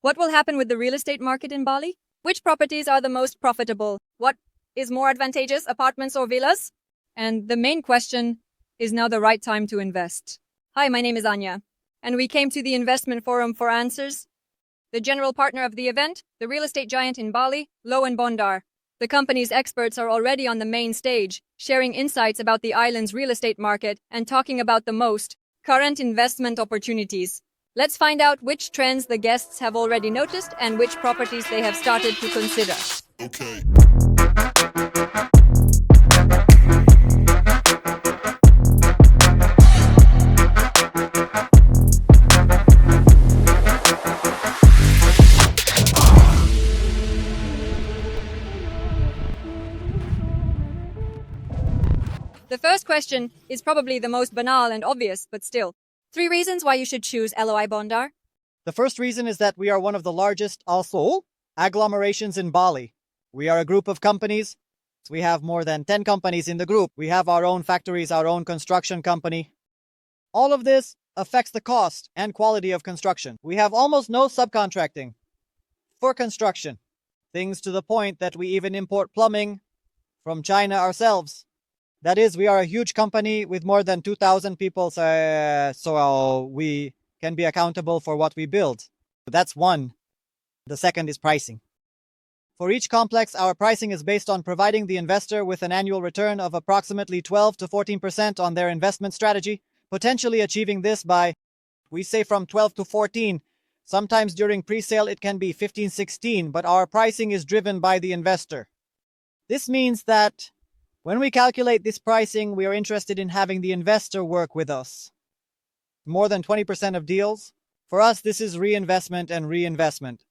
What will happen with the real estate market in Bali? Which properties are the most profitable? What is more advantageous, apartments or villas? And the main question, is now the right time to invest? Hi, my name is Anya, and we came to the investment forum for answers. The general partner of the event, the real estate giant in Bali, Loyo&bondar. The company's experts are already on the main stage, sharing insights about the island's real estate market and talking about the most current investment opportunities. Let's find out which trends the guests have already noticed and which properties they have started to consider. Okay. The first question is probably the most banal and obvious, but still. 3 reasons why you should choose loyo&bondar. The first reason is that we are one of the largest also agglomerations in Bali. We are a group of companies. We have more than 10 companies in the group. We have our own factories, our own construction company. All of this affects the cost and quality of construction. We have almost no subcontracting for construction. Things to the point that we even import plumbing from China ourselves. That is, we are a huge company with more than 2,000 people, so we can be accountable for what we build. That's one. The second is pricing. For each complex, our pricing is based on providing the investor with an annual return of approximately 12 to 14% on their investment strategy, potentially achieving this by, we say, from 12 to 14. Sometimes during pre-sale it can be 15, 16, but our pricing is driven by the investor. This means that when we calculate this pricing, we are interested in having the investor work with us. More than 20% of deals. For us, this is reinvestment and reinvestment.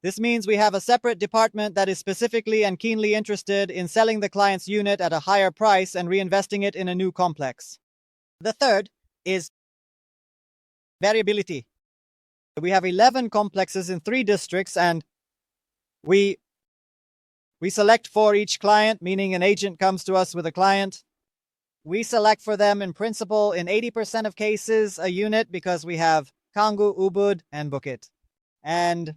This means we have a separate department that is specifically and keenly interested in selling the client's unit at a higher price and reinvesting it in a new complex. The third is variability. We have 11 complexes in 3 districts, and we select for each client, meaning an agent comes to us with a client. We select for them in principle in 80% of cases a unit because we have Canggu, Ubud, and Bukit. And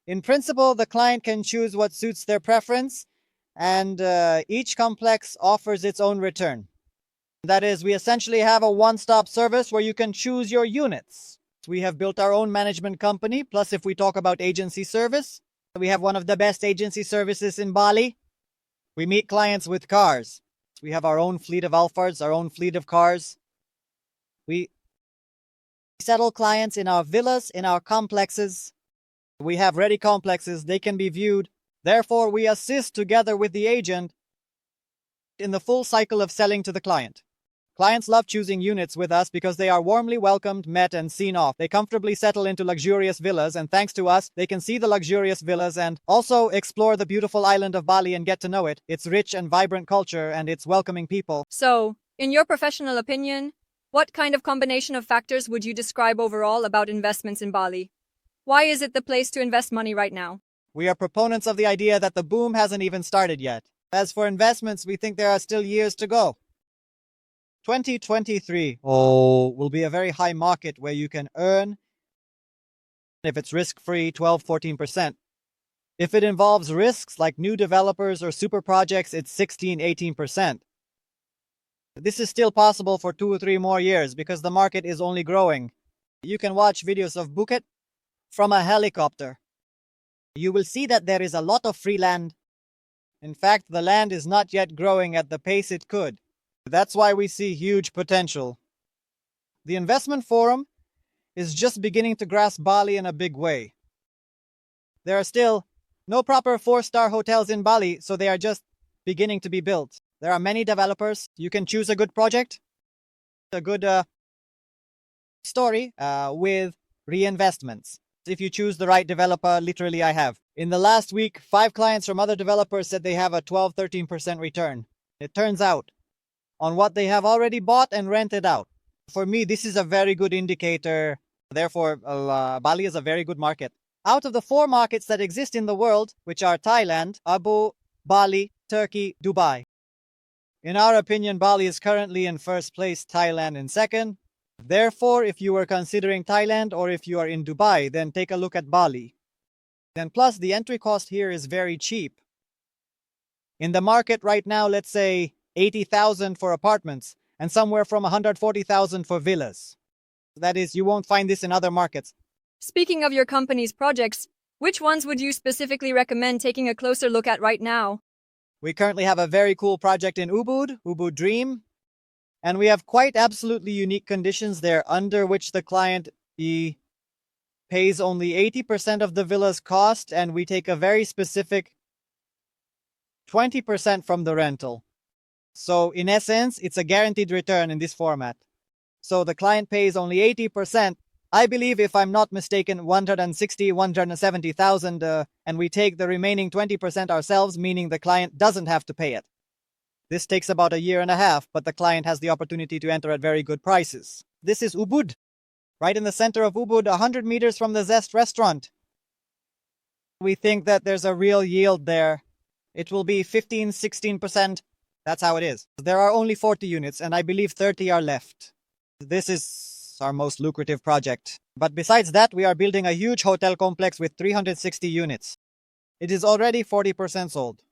in principle, the client can choose what suits their preference, and each complex offers its own return. That is, we essentially have a one-stop service where you can choose your units. We have built our own management company, plus if we talk about agency service, we have one of the best agency services in Bali. We meet clients with cars. We have our own fleet of Alfards, our own fleet of cars. We settle clients in our villas, in our complexes. We have ready complexes. They can be viewed. Therefore, we assist together with the agent in the full cycle of selling to the client. Clients love choosing units with us because they are warmly welcomed, met, and seen off. They comfortably settle into luxurious villas, and thanks to us, they can see the luxurious villas and also explore the beautiful island of Bali and get to know it, its rich and vibrant culture, and its welcoming people. So, in your professional opinion, what kind of combination of factors would you describe overall about investments in Bali? Why is it the place to invest money right now? We are proponents of the idea that the boom hasn't even started yet. As for investments, we think there are still years to go. 2023 will be a very high market where you can earn, if it's risk-free, 12-14%. If it involves risks like new developers or super projects, it's 16-18%. This is still possible for 2 or 3 more years because the market is only growing. You can watch videos of Bukit from a helicopter. You will see that there is a lot of free land. In fact, the land is not yet growing at the pace it could. That's why we see huge potential. The investment forum is just beginning to grasp Bali in a big way. There are still no proper 4-star hotels in Bali, so they are just beginning to be built. There are many developers. You can choose a good project, a good story with reinvestments. If you choose the right developer, literally I have. In the last week, 5 clients from other developers said they have a 12-13% return. It turns out, on what they have already bought and rented out. For me, this is a very good indicator. Therefore, Bali is a very good market. Out of the 4 markets that exist in the world, which are Thailand, Abu, Bali, Turkey, Dubai. In our opinion, Bali is currently in first place, Thailand in second. Therefore, if you are considering Thailand or if you are in Dubai, then take a look at Bali. And plus, the entry cost here is very cheap. In the market right now, let's say 80,000 for apartments and somewhere from 140,000 for villas. That is, you won't find this in other markets. Speaking of your company's projects, which ones would you specifically recommend taking a closer look at right now? We currently have a very cool project in Ubud Dream, and we have quite absolutely unique conditions there under which the client pays only 80% of the villa's cost, and we take a very specific 20% from the rental. So in essence, it's a guaranteed return in this format. So the client pays only 80%. I believe, if I'm not mistaken, 170,000, and we take the remaining 20% ourselves, meaning the client doesn't have to pay it. This takes about a year and a half, but the client has the opportunity to enter at very good prices. This is Ubud, right in the center of Ubud, 100 meters from the Zest restaurant. We think that there's a real yield there. It will be 15-16%. That's how it is. There are only 40 units, and I believe 30 are left. This is our most lucrative project. But besides that, we are building a huge hotel complex with 360 units. It is already 40% sold.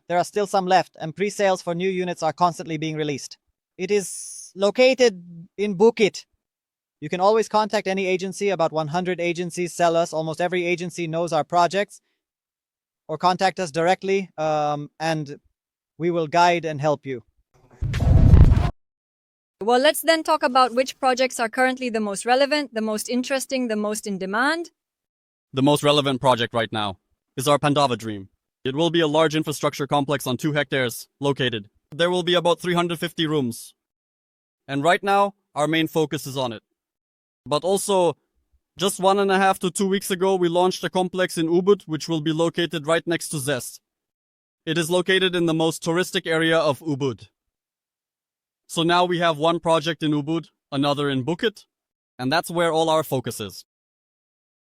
There are still some left, and pre-sales for new units are constantly being released. It is located in Bukit. You can always contact any agency. About 100 agencies sell us. Almost every agency knows our projects. Or contact us directly, and we will guide and help you. Well, let's then talk about which projects are currently the most relevant, the most interesting, the most in demand. The most relevant project right now is our Pandava Dream. It will be a large infrastructure complex on 2 hectares located. There will be about 350 rooms. And right now, our main focus is on it. But also, just 1.5 to 2 weeks ago, we launched a complex in Ubud, which will be located right next to Zest. It is located in the most touristic area of Ubud. So now we have one project in Ubud, another in Bukit, and that's where all our focus is.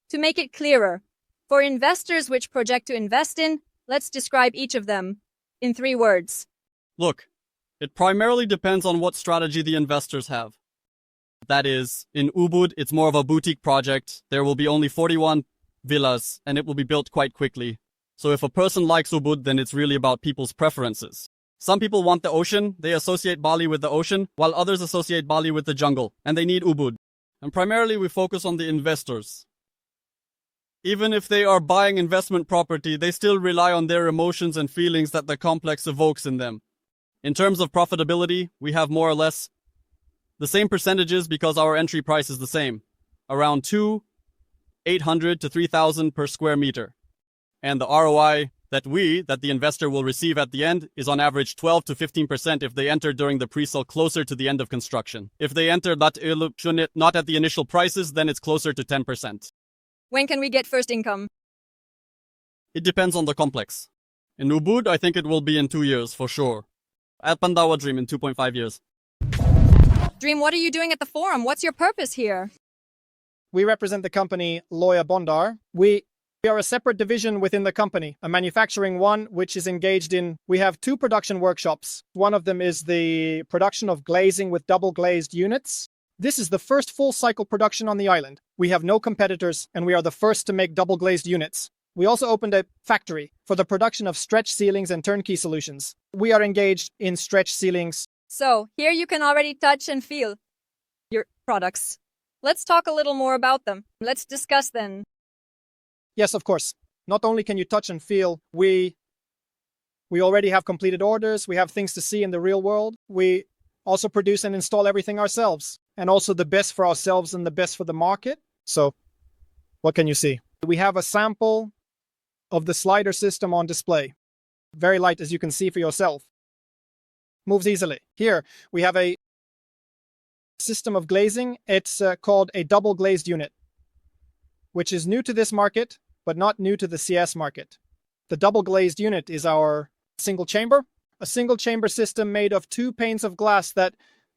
To make it clearer, for investors which project to invest in, let's describe each of them in 3 words. Look, it primarily depends on what strategy the investors have. That is, in Ubud, it's more of a boutique project. There will be only 41 villas, and it will be built quite quickly. So if a person likes Ubud, then it's really about people's preferences. Some people want the ocean, they associate Bali with the ocean, while others associate Bali with the jungle, and they need Ubud. And primarily we focus on the investors. Even if they are buying investment property, they still rely on their emotions and feelings that the complex evokes in them. In terms of profitability, we have more or less the same percentages because our entry price is the same, around 2,800 to 3,000 per square meter. And the ROI that the investor will receive at the end is on average 12 to 15% if they enter during the pre-sale closer to the end of construction. If they enter not at the initial prices, then it's closer to 10%. When can we get first income? It depends on the complex. In Ubud, I think it will be in 2 years for sure. At Pandava Dream in 2.5 years. Dream, what are you doing at the forum? What's your purpose here? We represent the company loyo&bondar. We are a separate division within the company, a manufacturing one which is engaged in, we have 2 production workshops. One of them is the production of glazing with double glazed units. This is the first full cycle production on the island. We have no competitors and we are the first to make double glazed units. We also opened a factory for the production of stretch ceilings and turnkey solutions. We are engaged in stretch ceilings. So, here you can already touch and feel your products. Let's talk a little more about them. Let's discuss then. Yes, of course. Not only can you touch and feel, we already have completed orders, we have things to see in the real world. We also produce and install everything ourselves, and also the best for ourselves and the best for the market. So, what can you see? We have a sample of the slider system on display. Very light, as you can see for yourself. Moves easily. Here, we have a system of glazing. It's called a double glazed unit, which is new to this market, but not new to the CS market. The double glazed unit is our single chamber, a single chamber system made of 2 panes of glass that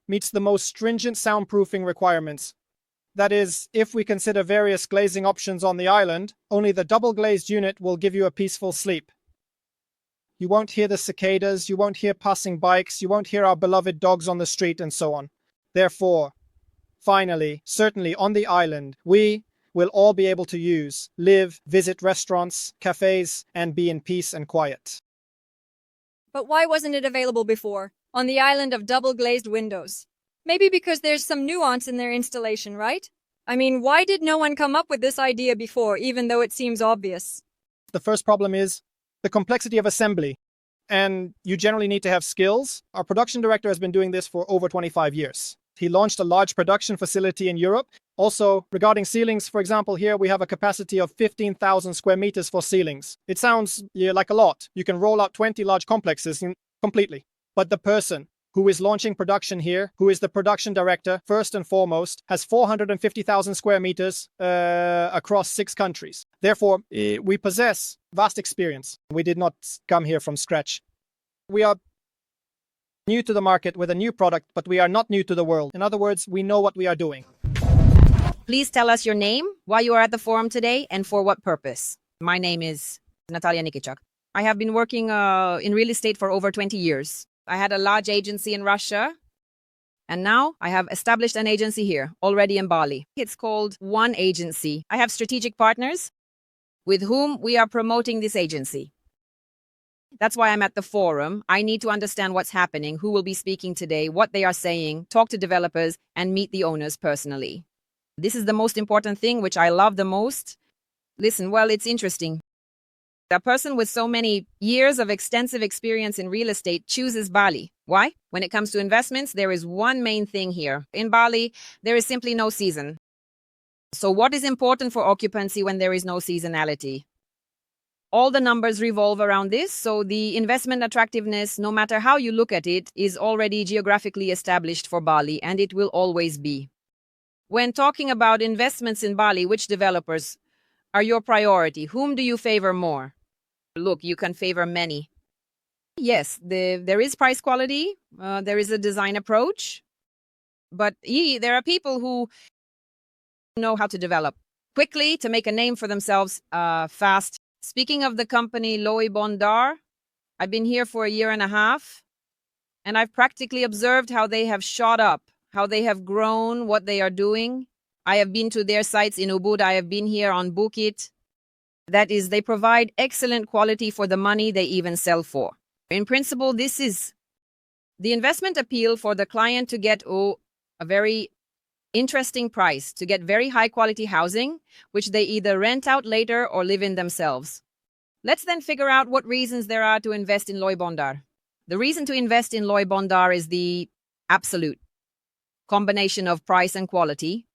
meets the most stringent soundproofing requirements. That is, if we consider various glazing options on the island, only the double glazed unit will give you a peaceful sleep. You won't hear the cicadas, you won't hear passing bikes, you won't hear our beloved dogs on the street, and so on. Therefore, finally, certainly on the island, we will all be able to use, live, visit restaurants, cafes, and be in peace and quiet. But why wasn't it available before, on the island of double-glazed windows? Maybe because there's some nuance in their installation, right? I mean, why did no one come up with this idea before, even though it seems obvious? The first problem is the complexity of assembly, and you generally need to have skills. Our production director has been doing this for over 25 years. He launched a large production facility in Europe. Also, regarding ceilings, for example, here we have a capacity of 15,000 square meters for ceilings. It sounds like a lot. You can roll out 20 large complexes completely. But the person who is launching production here, who is the production director, first and foremost, has 450,000 square meters across 6 countries. Therefore, we possess vast experience. We did not come here from scratch. We are new to the market with a new product, but we are not new to the world. In other words, we know what we are doing. Please tell us your name, why you are at the forum today, and for what purpose. My name is Natalia Nikichuk. I have been working in real estate for over 20 years. I had a large agency in Russia, and now I have established an agency here, already in Bali. It's called One Agency. I have strategic partners with whom we are promoting this agency. That's why I'm at the forum. I need to understand what's happening, who will be speaking today, what they are saying, talk to developers, and meet the owners personally. This is the most important thing, which I love the most. Listen, well, it's interesting. A person with so many years of extensive experience in real estate chooses Bali. Why? When it comes to investments, there is one main thing here. In Bali, there is simply no season. So what is important for occupancy when there is no seasonality? All the numbers revolve around this, so the investment attractiveness, no matter how you look at it, is already geographically established for Bali, and it will always be. When talking about investments in Bali, which developers are your priority? Whom do you favor more? Look, you can favor many. Yes, there is price quality, there is a design approach, but there are people who know how to develop quickly to make a name for themselves fast. Speaking of the company loyo&bondar, I've been here for 1.5 years, and I've practically observed how they have shot up, how they have grown, what they are doing. I have been to their sites in Ubud. I have been here on Bukit. That is, they provide excellent quality for the money they even sell for. In principle, this is the investment appeal for the client to get a very interesting price, to get very high quality housing, which they either rent out later or live in themselves. Let's then figure out what reasons there are to invest in loyo&bondar. The reason to invest in loyo&bondar is the absolute combination of price and quality.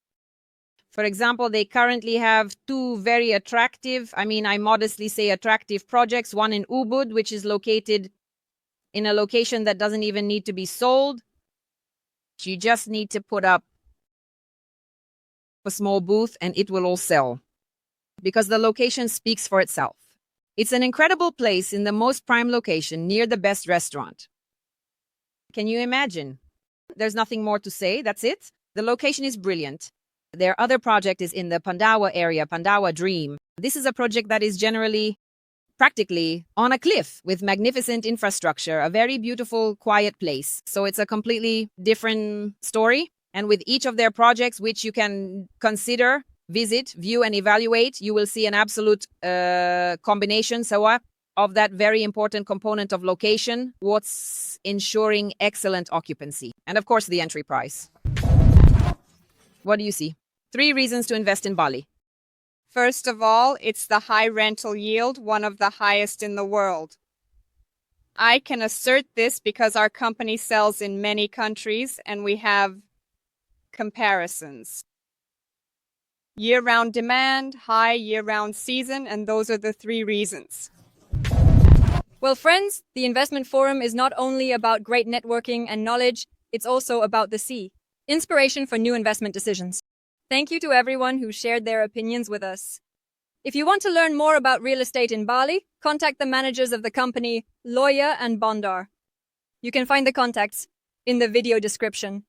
For example, they currently have 2 very attractive, I modestly say attractive projects, one in Ubud, which is located in a location that doesn't even need to be sold. You just need to put up a small booth and it will all sell, because the location speaks for itself. It's an incredible place in the most prime location near the best restaurant. Can you imagine? There's nothing more to say, that's it. The location is brilliant. Their other project is in the Pandawa area, Pandawa Dream. This is a project that is generally, practically, on a cliff with magnificent infrastructure, a very beautiful, quiet place. So it's a completely different story. And with each of their projects, which you can consider, visit, view, and evaluate, you will see an absolute combination, of that very important component of location, what's ensuring excellent occupancy. And of course, the entry price. What do you see? 3 reasons to invest in Bali. First of all, it's the high rental yield, one of the highest in the world. I can assert this because our company sells in many countries and we have comparisons. Year-round demand, high year-round season, and those are the 3 reasons. Well, friends, the Investment Forum is not only about great networking and knowledge, it's also about the sea. Inspiration for new investment decisions. Thank you to everyone who shared their opinions with us. If you want to learn more about real estate in Bali, contact the managers of the company loyo&bondar. You can find the contacts in the video description.